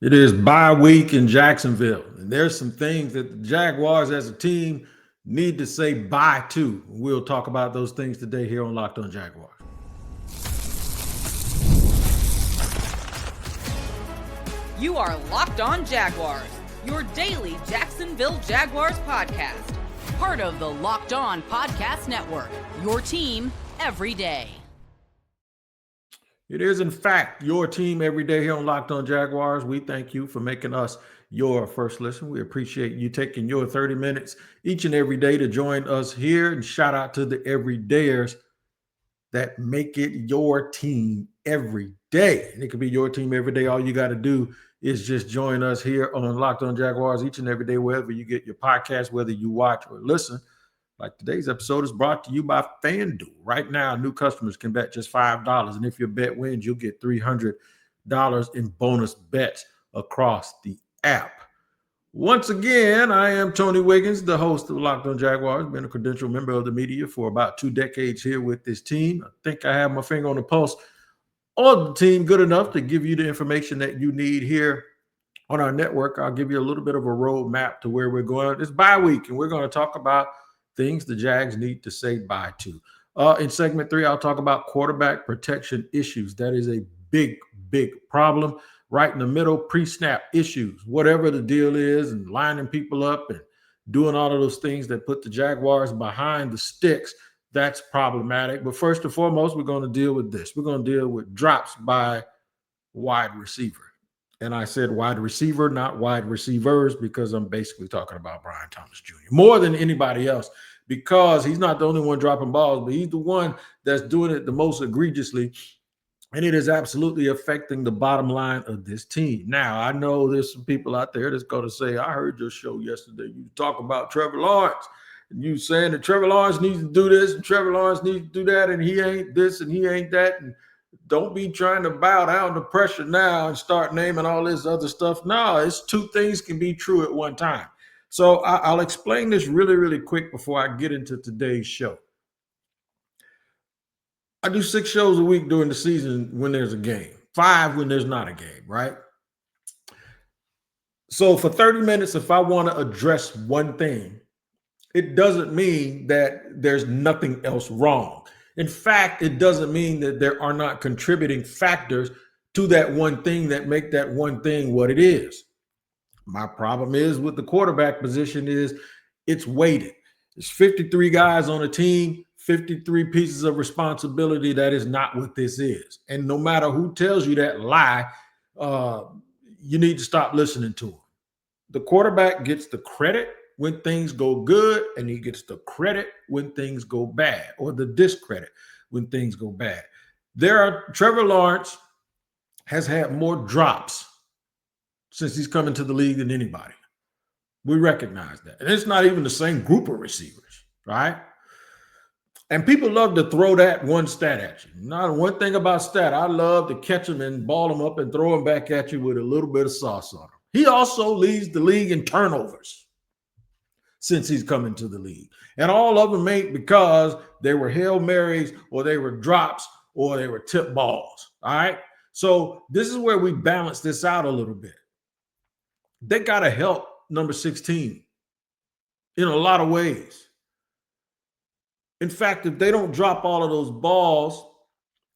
It is bye week in Jacksonville, and there's some things that the Jaguars as a team need to say bye to. We'll talk about those things today here on Locked On Jaguars. You are Locked On Jaguars, your daily Jacksonville Jaguars podcast. Part of the Locked On Podcast Network, your team every day. It is, in fact, your team every day here on Locked On Jaguars. We thank you for making us your first listen. We appreciate you taking your 30 minutes each and every day to join us here. And shout out to the everydayers that make it your team every day. And it can be your team every day. All you got to do is just join us here on Locked On Jaguars each and every day, wherever you get your podcast, whether you watch or listen. Like today's episode is brought to you by FanDuel. Right now, new customers can bet just $5. And if your bet wins, you'll get $300 in bonus bets across the app. Once again, I am Tony Wiggins, the host of Locked On Jaguars. Been a credentialed member of the media for about 2 decades here with this team. I think I have my finger on the pulse of the team good enough to give you the information that you need here on our network. I'll give you a little bit of a roadmap to where we're going. It's bye week, and we're going to talk about things the Jags need to say bye to. In segment 3, I'll talk about quarterback protection issues. That is a big, big problem. Right in the middle, pre-snap issues, whatever the deal is, and lining people up and doing all of those things that put the Jaguars behind the sticks. That's problematic. But first and foremost, we're going to deal with this. We're going to deal with drops by wide receiver. And I said wide receiver, not wide receivers, because I'm basically talking about Brian Thomas Jr. more than anybody else, because he's not the only one dropping balls, but he's the one that's doing it the most egregiously. And it is absolutely affecting the bottom line of this team. Now, I know there's some people out there that's going to say, I heard your show yesterday. You talk about Trevor Lawrence. And you saying that Trevor Lawrence needs to do this and Trevor Lawrence needs to do that, and he ain't this and he ain't that. And don't be trying to bow down to pressure now and start naming all this other stuff. No, it's 2 things can be true at one time. So I'll explain this really, really quick before I get into today's show. I do 6 shows a week during the season when there's a game, 5 when there's not a game, right? So for 30 minutes, if I want to address one thing, it doesn't mean that there's nothing else wrong. In fact, it doesn't mean that there are not contributing factors to that one thing that make that one thing what it is. My problem is with the quarterback position is it's weighted. There's 53 guys on a team, 53 pieces of responsibility. That is not what this is. And no matter who tells you that lie, you need to stop listening to them. The quarterback gets the credit when things go good, and he gets the credit when things go bad, or the discredit when things go bad. Trevor Lawrence has had more drops since he's come into the league than anybody. We recognize that. And it's not even the same group of receivers, right? And people love to throw that one stat at you. Not one thing about stat. I love to catch them and ball them up and throw them back at you with a little bit of sauce on them. He also leads the league in turnovers since he's come into the league. And all of them ain't because they were Hail Marys or they were drops or they were tip balls, all right? So this is where we balance this out a little bit. They got to help number 16 in a lot of ways. In fact, if they don't drop all of those balls,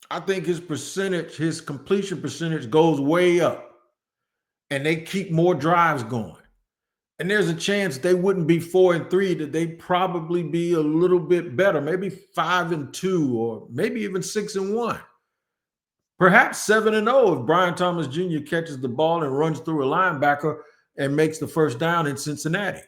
I think his completion percentage goes way up, and they keep more drives going. And there's a chance they wouldn't be 4-3, that they'd probably be a little bit better, maybe 5-2, or maybe even 6-1. Perhaps 7-0 if Brian Thomas Jr. catches the ball and runs through a linebacker and makes the first down in Cincinnati.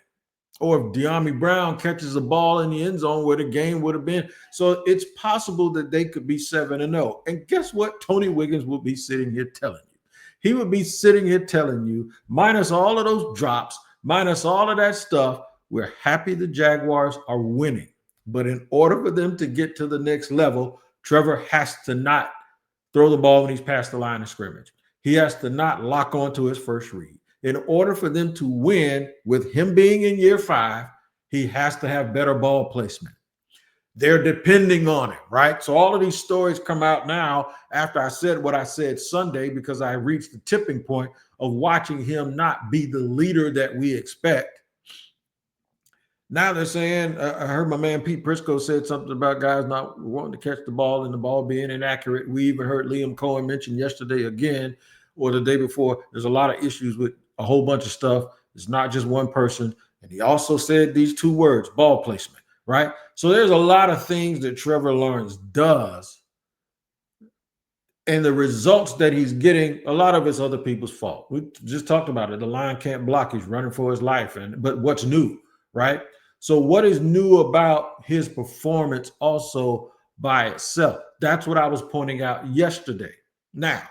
Or if De'Ami Brown catches a ball in the end zone where the game would have been. So it's possible that they could be 7-0. And guess what? Tony Wiggins will be sitting here telling you. He would be sitting here telling you, minus all of those drops, minus all of that stuff, we're happy the Jaguars are winning. But in order for them to get to the next level, Trevor has to not throw the ball when he's past the line of scrimmage. He has to not lock onto his first read. In order for them to win, with him being in year 5, he has to have better ball placement. They're depending on him, right? So all of these stories come out now after I said what I said Sunday, because I reached the tipping point of watching him not be the leader that we expect. Now they're saying, I heard my man Pete Prisco said something about guys not wanting to catch the ball and the ball being inaccurate. We even heard Liam Cohen mention yesterday again, or the day before, there's a lot of issues with a whole bunch of stuff. It's not just one person. And he also said these two words, ball placement, right? So there's a lot of things that Trevor Lawrence does, and the results that he's getting, a lot of it's other people's fault. We just talked about it. The line can't block. He's running for his life. But what's new, right? So what is new about his performance also by itself? That's what I was pointing out yesterday. Now,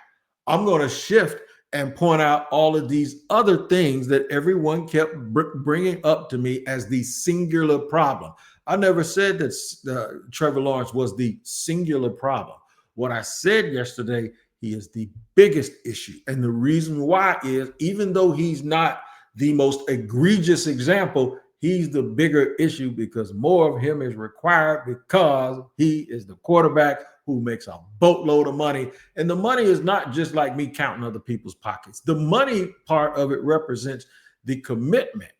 I'm going to shift and point out all of these other things that everyone kept bringing up to me as the singular problem. I never said that Trevor Lawrence was the singular problem. What I said yesterday, he is the biggest issue. And the reason why is, even though he's not the most egregious example, he's the bigger issue, because more of him is required, because he is the quarterback who makes a boatload of money. And the money is not just like me counting other people's pockets. The money part of it represents the commitment,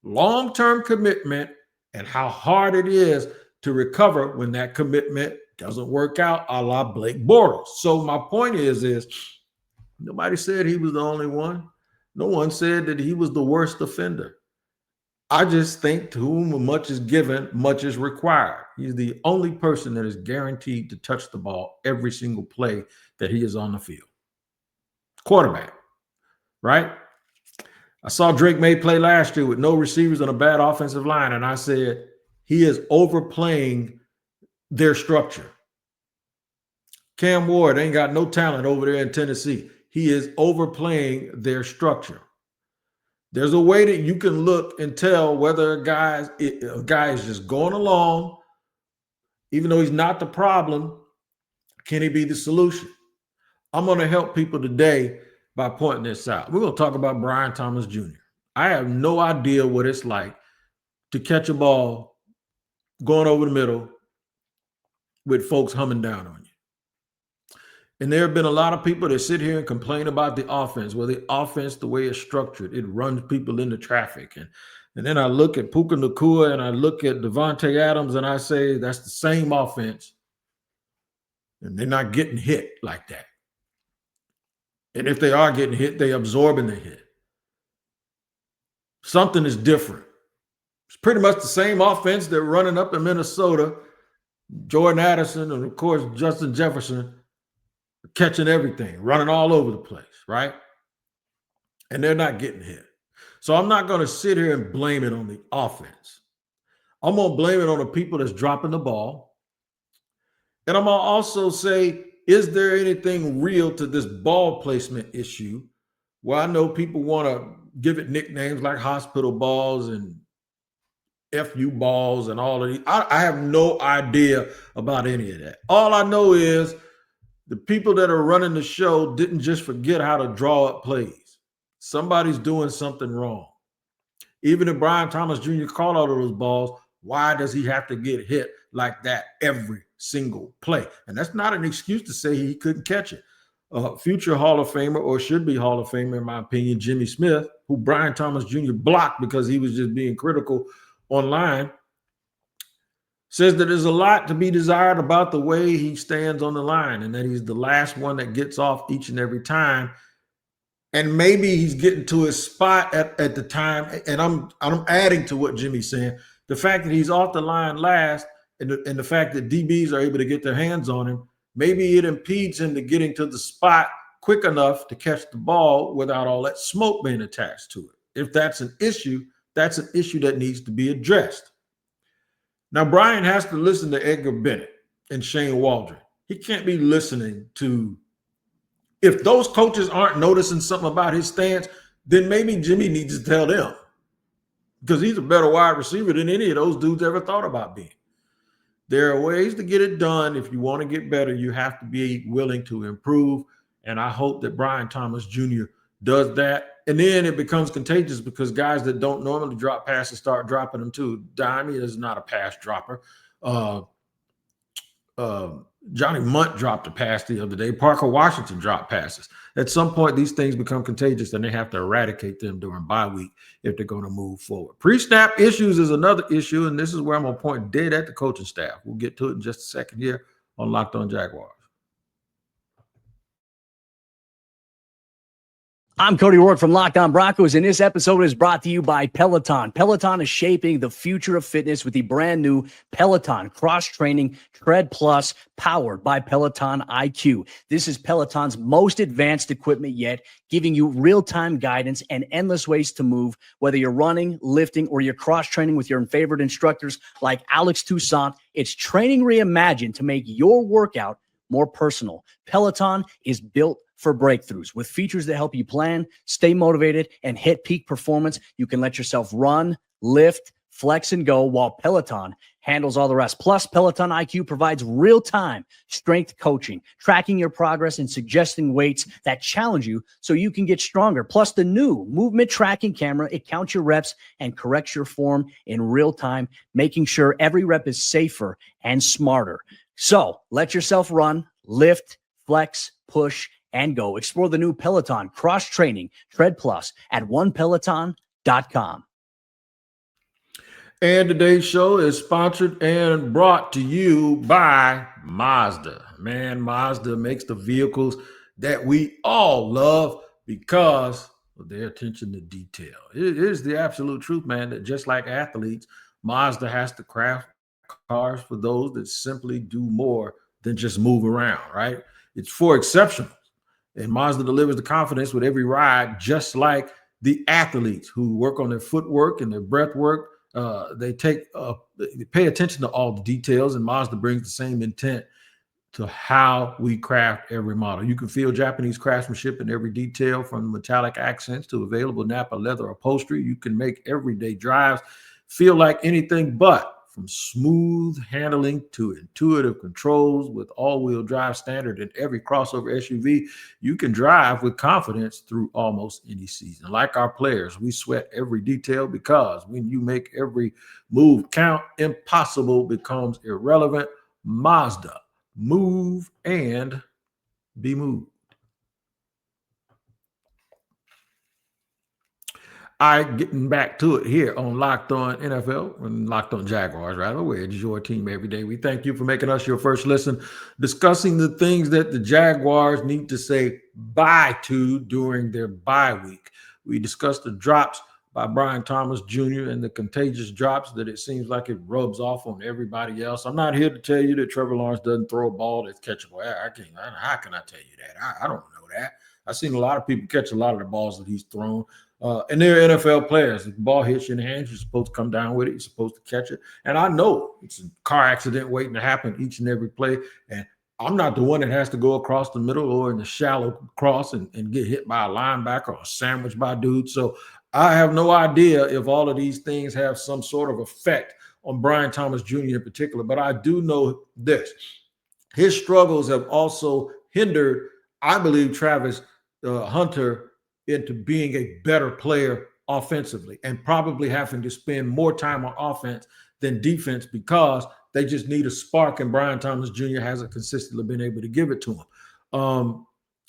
long-term commitment, and how hard it is to recover when that commitment doesn't work out, a la Blake Bortles. So my point is nobody said he was the only one. No one said that he was the worst offender. I just think to whom much is given, much is required. He's the only person that is guaranteed to touch the ball every single play that he is on the field. Quarterback, right? I saw Drake May play last year with no receivers and a bad offensive line, and I said he is overplaying their structure. Cam Ward ain't got no talent over there in Tennessee. He is overplaying their structure. There's a way that you can look and tell whether a guy is just going along, even though he's not the problem. Can he be the solution? I'm going to help people today by pointing this out. We're going to talk about Brian Thomas Jr. I have no idea what it's like to catch a ball going over the middle with folks humming down on you. And there have been a lot of people that sit here and complain about the offense. Well, the offense, the way it's structured, it runs people into traffic. And then I look at Puka Nacua and I look at Devontae Adams and I say that's the same offense. And they're not getting hit like that. And if they are getting hit, they're absorbing the hit. Something is different. It's pretty much the same offense they're running up in Minnesota. Jordan Addison and, of course, Justin Jefferson catching everything, running all over the place, right? And they're not getting hit. So I'm not going to sit here and blame it on the offense. I'm going to blame it on the people that's dropping the ball. And I'm going to also say, is there anything real to this ball placement issue? Well, I know people want to give it nicknames like hospital balls and FU balls and all of these. I have no idea about any of that. All I know is the people that are running the show didn't just forget how to draw up plays. Somebody's doing something wrong. Even if Brian Thomas Jr. caught all of those balls, why does he have to get hit like that every single play? And that's not an excuse to say he couldn't catch it. Future Hall of Famer, or should be Hall of Famer, in my opinion, Jimmy Smith, who Brian Thomas Jr. blocked because he was just being critical online, says that there's a lot to be desired about the way he stands on the line and that he's the last one that gets off each and every time. And maybe he's getting to his spot at the time. And I'm adding to what Jimmy's saying. The fact that he's off the line last and the fact that DBs are able to get their hands on him, maybe it impedes him to getting to the spot quick enough to catch the ball without all that smoke being attached to it. If that's an issue that needs to be addressed. Now, Brian has to listen to Edgar Bennett and Shane Waldron. He can't be listening to, if those coaches aren't noticing something about his stance, then maybe Jimmy needs to tell them, because he's a better wide receiver than any of those dudes ever thought about being. There are ways to get it done. If you want to get better, you have to be willing to improve. And I hope that Brian Thomas Jr. does that. And then it becomes contagious because guys that don't normally drop passes start dropping them too. Dimey is not a pass dropper. Johnny Munt dropped a pass the other day. Parker Washington dropped passes. At some point, these things become contagious, and they have to eradicate them during bye week if they're going to move forward. Pre-snap issues is another issue, and this is where I'm going to point dead at the coaching staff. We'll get to it in just a second here on Locked On Jaguars. I'm Cody Rourke from Locked On Broncos, and this episode is brought to you by Peloton. Peloton is shaping the future of fitness with the brand new Peloton Cross-Training Tread Plus, powered by Peloton IQ. This is Peloton's most advanced equipment yet, giving you real-time guidance and endless ways to move, whether you're running, lifting, or you're cross-training with your favorite instructors like Alex Toussaint. It's training reimagined to make your workout more personal. Peloton is built for breakthroughs with features that help you plan, stay motivated, and hit peak performance. You can let yourself run, lift, flex, and go while Peloton handles all the rest. Plus, Peloton IQ provides real-time strength coaching, tracking your progress and suggesting weights that challenge you so you can get stronger. Plus, the new movement tracking camera, it counts your reps and corrects your form in real time, making sure every rep is safer and smarter. So let yourself run, lift, flex, push, and go. Explore the new Peloton Cross-Training Tread Plus at onepeloton.com. And today's show is sponsored and brought to you by Mazda. Man, Mazda makes the vehicles that we all love because of their attention to detail. It is the absolute truth, man, that just like athletes, Mazda has to craft cars for those that simply do more than just move around, right? It's for exceptionals. And Mazda delivers the confidence with every ride, just like the athletes who work on their footwork and their breath work. They pay attention to all the details, and Mazda brings the same intent to how we craft every model. You can feel Japanese craftsmanship in every detail, from metallic accents to available Napa leather upholstery. You can make everyday drives feel like anything but. From smooth handling to intuitive controls with all-wheel drive standard in every crossover SUV, you can drive with confidence through almost any season. Like our players, we sweat every detail because when you make every move count, impossible becomes irrelevant. Mazda, move and be moved. Getting back to it here on Locked On NFL and Locked On Jaguars, rather, where it's your team every day. We thank you for making us your first listen, discussing the things that the Jaguars need to say bye to during their bye week. We discussed the drops by Brian Thomas Jr. and the contagious drops that it seems like it rubs off on everybody else. I'm not here to tell you that Trevor Lawrence doesn't throw a ball that's catchable. How can I tell you that? I don't know that. I've seen a lot of people catch a lot of the balls that he's thrown. And they're NFL players. If the ball hits you in the hands, you're supposed to come down with it. You're supposed to catch it. And I know it's a car accident waiting to happen each and every play. And I'm not the one that has to go across the middle or in the shallow cross and get hit by a linebacker or sandwiched by dudes. So I have no idea if all of these things have some sort of effect on Brian Thomas Jr. in particular. But I do know this. His struggles have also hindered, I believe, Travis Hunter into being a better player offensively and probably having to spend more time on offense than defense because they just need a spark, and Brian Thomas Jr. hasn't consistently been able to give it to him.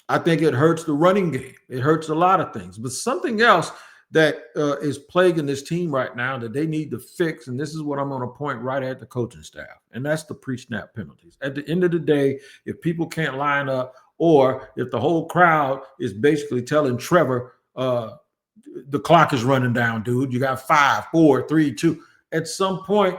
I think it hurts the running game. It hurts a lot of things. But something else that is plaguing this team right now that they need to fix, and this is what I'm going to point right at the coaching staff, and that's the pre-snap penalties. At the end of the day, if people can't line up, or if the whole crowd is basically telling Trevor, the clock is running down, dude, you got 5, 4, 3, 2. At some point,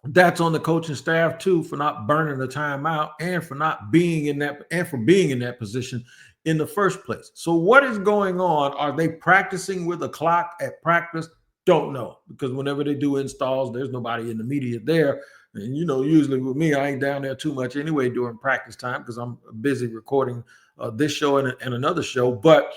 that's on the coaching staff too, for not burning the timeout and for not being in that, and for being in that position in the first place. So what is going on? Are they practicing with a clock at practice? Don't know, because whenever they do installs, there's nobody in the media there. And, usually with me, I ain't down there too much anyway during practice time because I'm busy recording this show and another show. But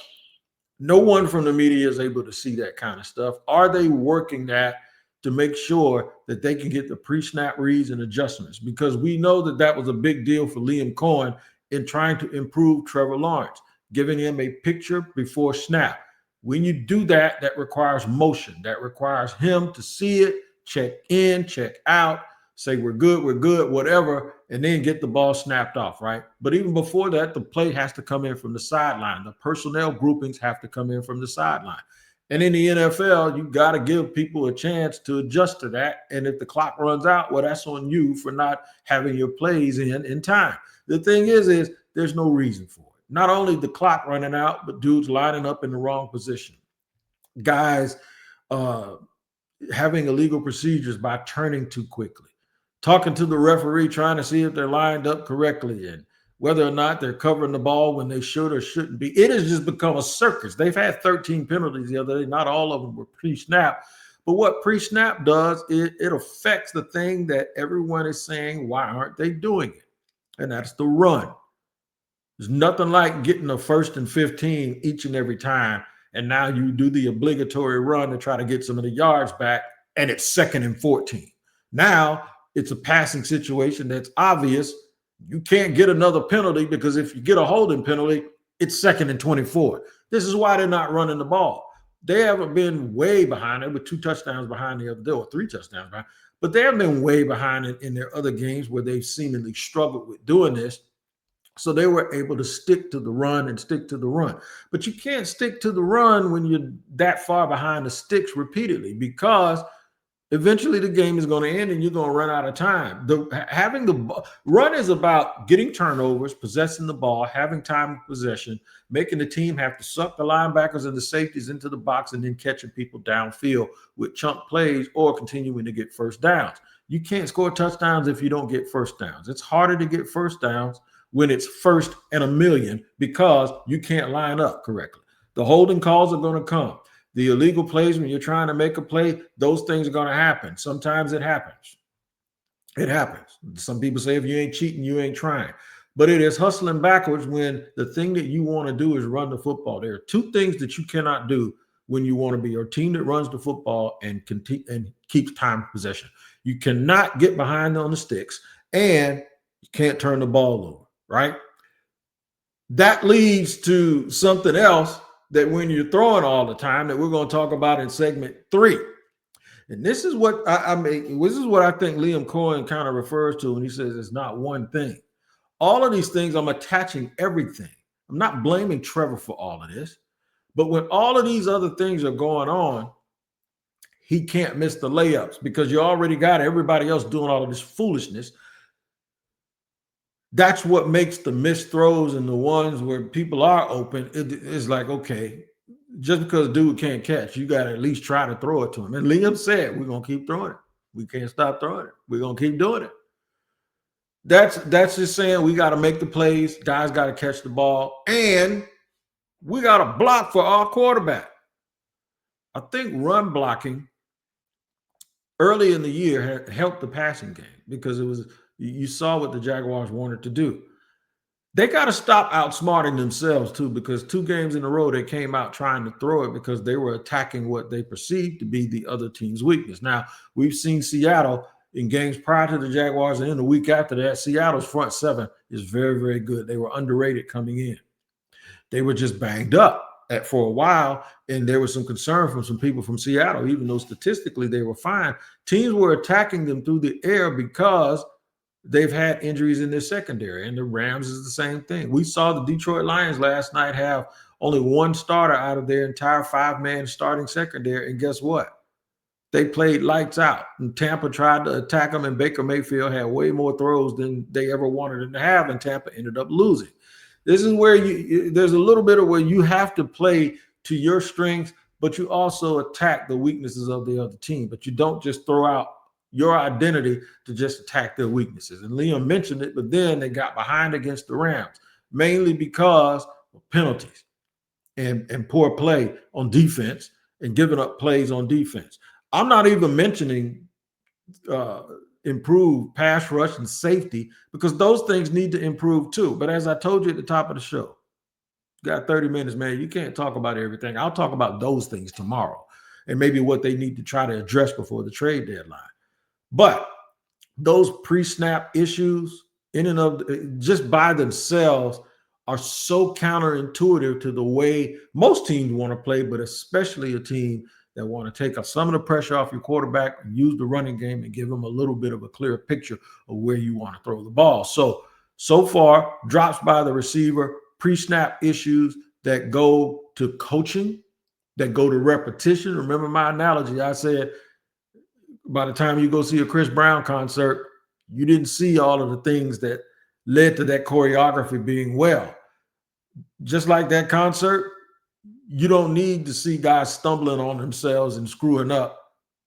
no one from the media is able to see that kind of stuff. Are they working that to make sure that they can get the pre-snap reads and adjustments? Because we know that was a big deal for Liam Cohen in trying to improve Trevor Lawrence, giving him a picture before snap. When you do that, that requires motion. That requires him to see it, check in, check out, say we're good, whatever, and then get the ball snapped off, right? But even before that, the play has to come in from the sideline. The personnel groupings have to come in from the sideline. And in the NFL, you got to give people a chance to adjust to that. And if the clock runs out, well, that's on you for not having your plays in time. The thing is there's no reason for it. Not only the clock running out, but dudes lining up in the wrong position. Guys having illegal procedures by turning too quickly. Talking to the referee, trying to see if they're lined up correctly and whether or not they're covering the ball when they should or shouldn't be. It has just become a circus. They've had 13 penalties the other day. Not all of them were pre-snap. But what pre-snap does, it affects the thing that everyone is saying, why aren't they doing it? And that's the run. There's nothing like getting a 1st and 15 each and every time. And now you do the obligatory run to try to get some of the yards back, and it's 2nd and 14. Now it's a passing situation that's obvious. You can't get another penalty because if you get a holding penalty, it's 2nd and 24. This is why they're not running the ball. They haven't been way behind. They were 2 touchdowns behind the other day, or 3 touchdowns behind. But they have been way behind in their other games where they've seemingly struggled with doing this. So they were able to stick to the run and stick to the run. But you can't stick to the run when you're that far behind the sticks repeatedly, because eventually the game is going to end and you're going to run out of time. Having the run is about getting turnovers, possessing the ball, having time of possession, making the team have to suck the linebackers and the safeties into the box, and then catching people downfield with chunk plays or continuing to get first downs. You can't score touchdowns if you don't get first downs. It's harder to get first downs when it's 1st and 1,000,000 because you can't line up correctly. The holding calls are going to come. The illegal plays, when you're trying to make a play, those things are going to happen. Sometimes it happens. It happens. Some people say if you ain't cheating, you ain't trying. But it is hustling backwards when the thing that you want to do is run the football. There are 2 things that you cannot do when you want to be a team that runs the football and keeps time of possession. You cannot get behind on the sticks, and you can't turn the ball over, right? That leads to something else that when you're throwing all the time that we're going to talk about in segment 3. And this is what this is what I think Liam Cohen kind of refers to when he says it's not one thing. All of these things, I'm attaching everything. I'm not blaming Trevor for all of this, but when all of these other things are going on, he can't miss the layups because you already got everybody else doing all of this foolishness. That's what makes the missed throws and the ones where people are open. It's like, okay, just because dude can't catch, you got to at least try to throw it to him. And Liam said, we're going to keep throwing it. We can't stop throwing it. We're going to keep doing it. That's just saying we got to make the plays. Guys got to catch the ball. And we got to block for our quarterback. I think run blocking early in the year had helped the passing game because it was – you saw what the Jaguars wanted to do. They got to stop outsmarting themselves, too, because 2 games in a row they came out trying to throw it because they were attacking what they perceived to be the other team's weakness. Now, we've seen Seattle in games prior to the Jaguars, and in the week after that, Seattle's front 7 is very, very good. They were underrated coming in. They were just banged up for a while, and there was some concern from some people from Seattle, even though statistically they were fine. Teams were attacking them through the air because they've had injuries in their secondary, and the Rams is the same thing. We saw the Detroit Lions last night have only 1 starter out of their entire 5-man starting secondary, and guess what? They played lights out, and Tampa tried to attack them, and Baker Mayfield had way more throws than they ever wanted him to have, and Tampa ended up losing. This is where there's a little bit of where you have to play to your strengths, but you also attack the weaknesses of the other team, but you don't just throw out your identity to just attack their weaknesses. And Liam mentioned it, but then they got behind against the Rams, mainly because of penalties and poor play on defense and giving up plays on defense. I'm not even mentioning improved pass rush and safety because those things need to improve too. But as I told you at the top of the show, you got 30 minutes, man. You can't talk about everything. I'll talk about those things tomorrow and maybe what they need to try to address before the trade deadline. But those pre-snap issues in and of just by themselves are so counterintuitive to the way most teams want to play, but especially a team that want to take some of the pressure off your quarterback and use the running game and give him a little bit of a clearer picture of where you want to throw the ball. So far, drops by the receiver, pre-snap issues that go to coaching, that go to repetition. Remember my analogy, I said by the time you go see a Chris Brown concert, you didn't see all of the things that led to that choreography being well. Just like that concert, you don't need to see guys stumbling on themselves and screwing up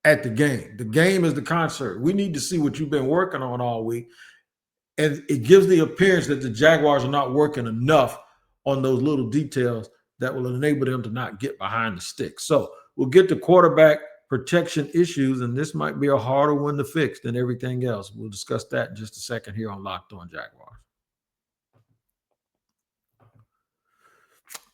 at the game. The game is the concert. We need to see what you've been working on all week. And it gives the appearance that the Jaguars are not working enough on those little details that will enable them to not get behind the stick. So we'll get to quarterback protection issues, and this might be a harder one to fix than everything else. We'll discuss that in just a second here on Locked On Jaguars.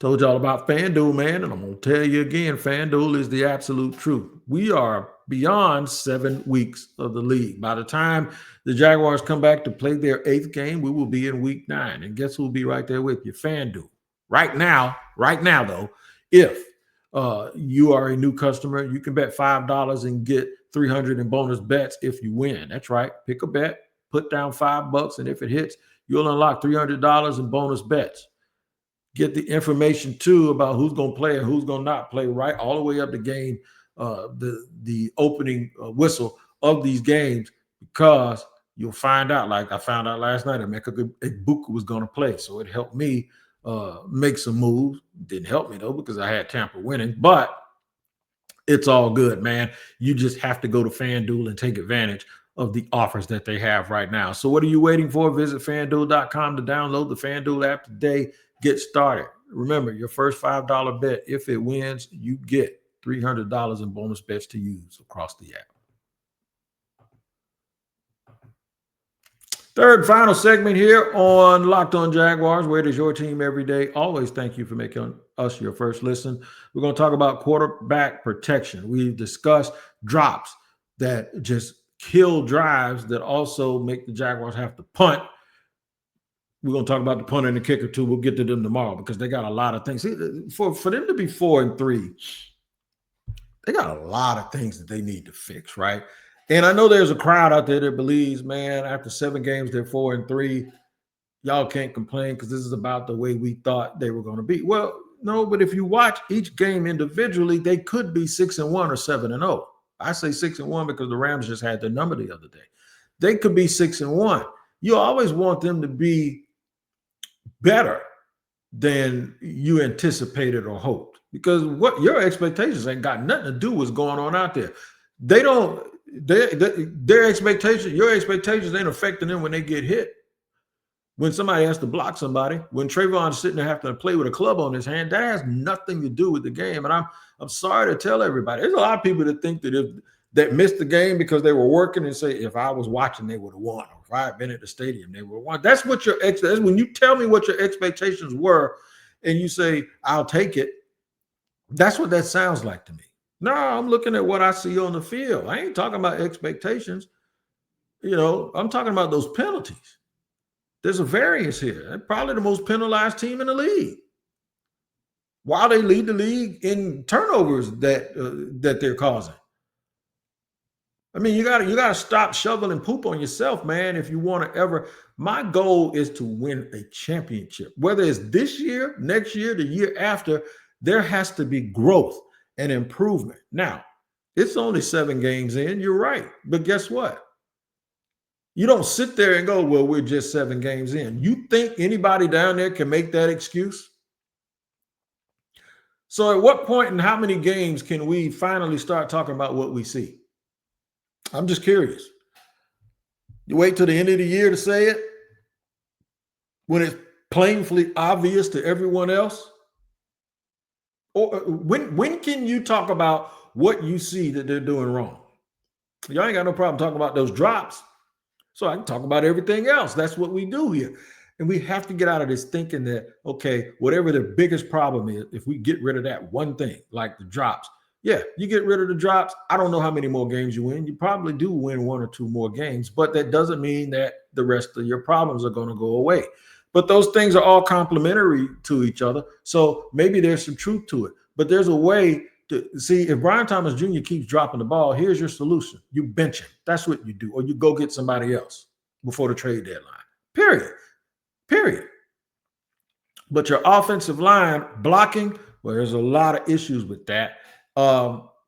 Told y'all about FanDuel, man, and I'm going to tell you again, FanDuel is the absolute truth. We are beyond 7 weeks of the league. By the time the Jaguars come back to play their 8th game, we will be in week 9. And guess who will be right there with you? FanDuel. Right now, though, if you are a new customer, you can bet $5 and get $300 in bonus bets if you win. That's right. Pick a bet, put down $5, and if it hits, you'll unlock $300 in bonus bets. Get the information, too, about who's going to play and who's going to not play right all the way up the game, the opening whistle of these games, because you'll find out, like I found out last night, Emeka Egbuka was going to play. So it helped me make some moves. Didn't help me, though, because I had Tampa winning. But it's all good, man. You just have to go to FanDuel and take advantage of the offers that they have right now. So what are you waiting for? Visit FanDuel.com to download the FanDuel app today. Get started. Remember, your first $5 bet, if it wins, you get $300 in bonus bets to use across the app. Third, final segment here on Locked On Jaguars, where it is your team every day. Always thank you for making us your first listen. We're going to talk about quarterback protection. We've discussed drops that just kill drives that also make the Jaguars have to punt. We're going to talk about the punter and the kicker, too. We'll get to them tomorrow because they got a lot of things. See, for them to be 4-3, they got a lot of things that they need to fix, right? And I know there's a crowd out there that believes, man, after 7 games, they're 4-3. Y'all can't complain because this is about the way we thought they were going to be. Well, no, but if you watch each game individually, they could be 6-1 or 7-0. I say 6-1 because the Rams just had their number the other day. They could be 6-1. You always want them to be better than you anticipated or hoped, because what your expectations ain't got nothing to do with what's going on out there. Their expectations, your expectations ain't affecting them when they get hit. When somebody has to block somebody, when Trayvon's sitting there having to play with a club on his hand, that has nothing to do with the game. And I'm sorry to tell everybody. There's a lot of people that think that missed the game because they were working and say, if I was watching, they would have won. Or if I had been at the stadium, they would have won. That's what that's when you tell me what your expectations were and you say, I'll take it. That's what that sounds like to me. No, I'm looking at what I see on the field. I ain't talking about expectations. I'm talking about those penalties. There's a variance here. They're probably the most penalized team in the league, while they lead the league in turnovers that they're causing. I mean, you gotta stop shoveling poop on yourself, man. If you want to ever, my goal is to win a championship. Whether it's this year, next year, the year after, there has to be growth and improvement. Now, it's only 7 games in. You're right, but guess what? You don't sit there and go, well, we're just 7 games in. You think anybody down there can make that excuse? So at what point and how many games can we finally start talking about what we see? I'm just curious. You wait till the end of the year to say it when it's plainly obvious to everyone else? Or when can you talk about what you see that they're doing wrong? Y'all ain't got no problem talking about those drops. So I can talk about everything else. That's what we do here. And we have to get out of this thinking that, okay, whatever the biggest problem is, if we get rid of that one thing, like the drops, yeah, you get rid of the drops. I don't know how many more games you win. You probably do win 1 or 2 more games, but that doesn't mean that the rest of your problems are going to go away. But those things are all complementary to each other. So maybe there's some truth to it. But there's a way See, if Brian Thomas Jr. keeps dropping the ball, here's your solution. You bench him. That's what you do. Or you go get somebody else before the trade deadline. Period. But your offensive line blocking, well, there's a lot of issues with that.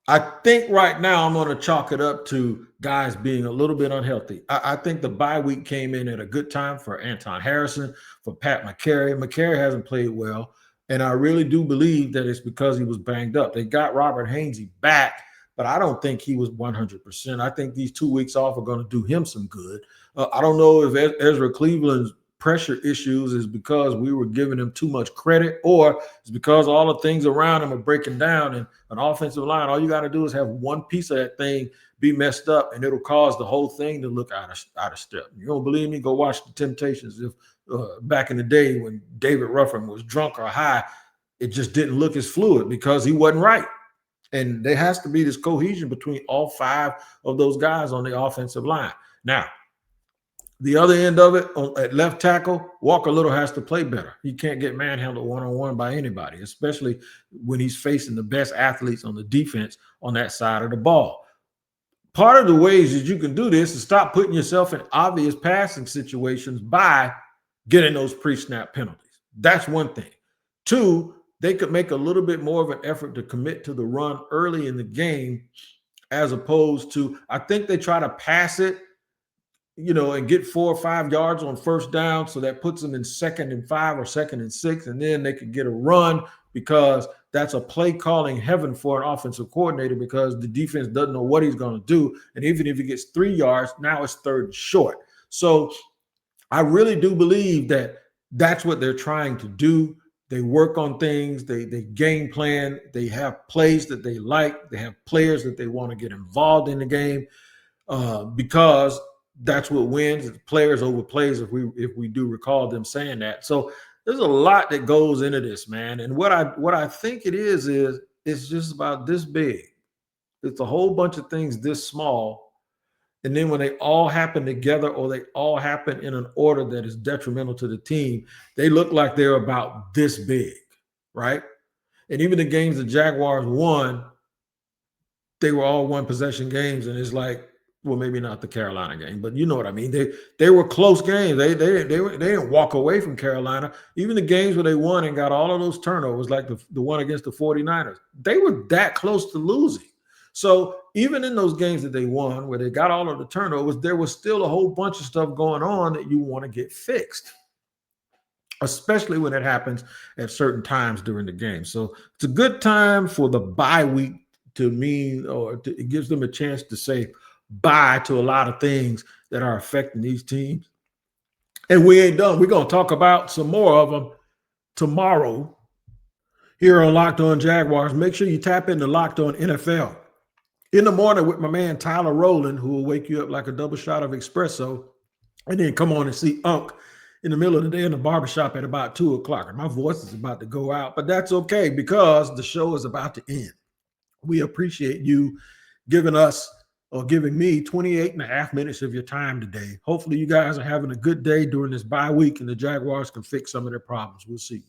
I think right now I'm going to chalk it up to guys being a little bit unhealthy. I think the bye week came in at a good time for Anton Harrison, for Pat McCary. McCary hasn't played well, and I really do believe that it's because he was banged up. They got Robert Hainsey back, but I don't think he was 100%. I think these 2 weeks off are going to do him some good. I don't know if Ezra Cleveland's pressure issues is because we were giving him too much credit, or it's because all the things around him are breaking down. And an offensive line, all you got to do is have one piece of that thing be messed up, and it'll cause the whole thing to look out of step. You don't believe me? Go watch the Temptations. If back in the day when David Ruffin was drunk or high, it just didn't look as fluid because he wasn't right. And there has to be this cohesion between all 5 of those guys on the offensive line. Now, the other end of it, at left tackle, Walker Little has to play better. He can't get manhandled one-on-one by anybody, especially when he's facing the best athletes on the defense on that side of the ball. Part of the ways that you can do this is stop putting yourself in obvious passing situations by getting those pre-snap penalties. That's one thing. 2, they could make a little bit more of an effort to commit to the run early in the game, as opposed to, I think they try to pass it, and get 4 or 5 yards on first down. So that puts them in 2nd and 5 or 2nd and 6. And then they could get a run, because that's a play calling heaven for an offensive coordinator, because the defense doesn't know what he's going to do. And even if he gets 3 yards, now it's 3rd and short. So I really do believe that that's what they're trying to do. They work on things. They game plan. They have plays that they like. They have players that they want to get involved in the game, because that's what wins. It's players over plays, if we do recall them saying that. So there's a lot that goes into this, man. And what I think it is it's just about this big. It's a whole bunch of things this small. And then when they all happen together, or they all happen in an order that is detrimental to the team, they look like they're about this big, right? And even the games the Jaguars won, they were all one possession games. And it's like, well, maybe not the Carolina game, but you know what I mean. They were close games. They didn't walk away from Carolina. Even the games where they won and got all of those turnovers, like the one against the 49ers, they were that close to losing. So even in those games that they won, where they got all of the turnovers, there was still a whole bunch of stuff going on that you want to get fixed, especially when it happens at certain times during the game. So it's a good time for the bye week to mean, it gives them a chance to say bye to a lot of things that are affecting these teams. And we ain't done. We're going to talk about some more of them tomorrow here on Locked On Jaguars. Make sure you tap into Locked On NFL in the morning with my man Tyler Rowland, who will wake you up like a double shot of espresso, and then come on and see Unc in the middle of the day in the barbershop at about 2 o'clock. And my voice is about to go out, but that's okay, because the show is about to end. We appreciate you giving me 28 and a half minutes of your time today. Hopefully you guys are having a good day during this bye week, and the Jaguars can fix some of their problems. We'll see you.